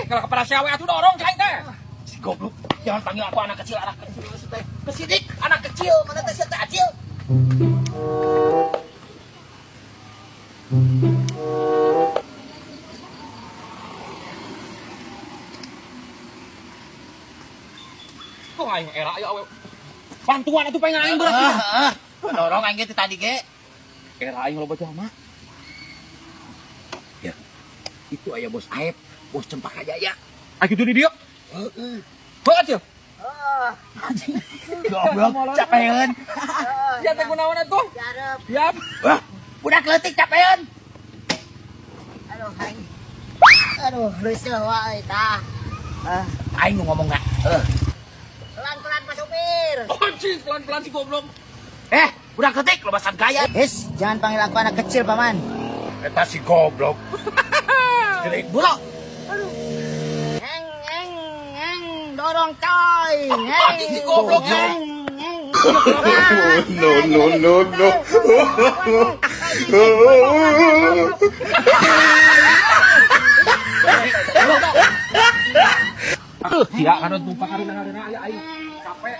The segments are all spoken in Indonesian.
kalau kepala cewek atuh dorong cai teh. Si goblok, jangan panggil aku anak kecil teh. Kesidik anak kecil, mana teh teh acil. Kok aing era aya awe. Bantuan atuh pengen aing berat. Dorong aing teh tadi ge. Era aing loba jalma. Ya. Itu aya bos Aep, bos Cempaka Jaya. Aya kitu di dieu. Heeh. Banget ya. Goblok capeun. Ya teh kunaon atuh? Jarep. Siap. Wah, budak leutik capeun. Aduh, aing. Aduh, reuseul wae tah. Aing ngomong enggak? Pelan-pelan Pak Supir. Anjing, pelan-pelan si goblok. Budak leutik lobasan gaya. Jangan panggil aku anak kecil, Paman. Eta si goblok. Gerik bulu. Eng, dorong coy. Anjing si goblok ya. No. Sia kana tumpak harina aya aing capek.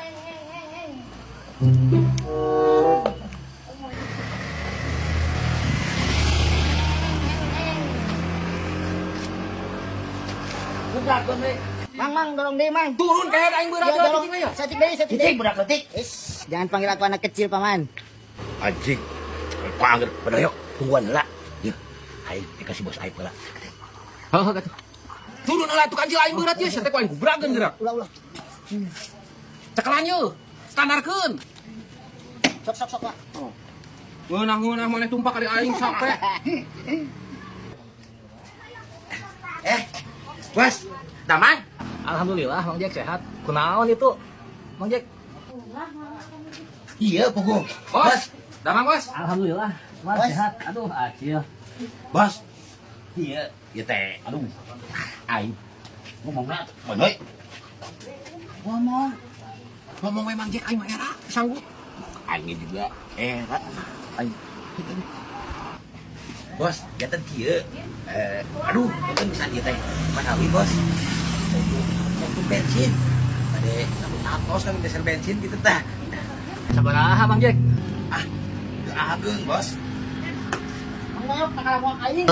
Budak leutik. Mang, dorong deh, Mang. Turun kayak aing berat Ya, dorong. ya. Satik deh. Cicing budak leutik. Jangan panggil aku anak kecil, Paman. Anjing. Panggil pedoyok tungguan heula. Ya. Aing dikasih bos Aep heula. Heuh atuh. Turun heula tukang kancil aing berat ya, teh ku aing gubrageun gerak. Ulah. Cekelan yeuh. Standarkeun. Sok, Pak. Ngeunah maneh tumpak kali aing capek. Bos, Daman. Alhamdulillah, Mang Jack sehat. Kunaon itu, Mang Jack? Iya, Pugu. Bos, damang bos. Alhamdulillah, Mas Bos. sehat. Aduh, acil. Bos. Iya, ieu teh. Aduh. Aing ngomongna bener. Ngomong memang Jack aing mah era sanggup. Aing juga era. Aing. Bos, jatan kieu. Aduh, mungkin bisa ieu teh. Manawi, Bos. Untuk bensin. Ade namun atos kan diesel bensin gitu tah. Sabaraha, Mang Jack? Ageng, Bos. Mang, nak aing.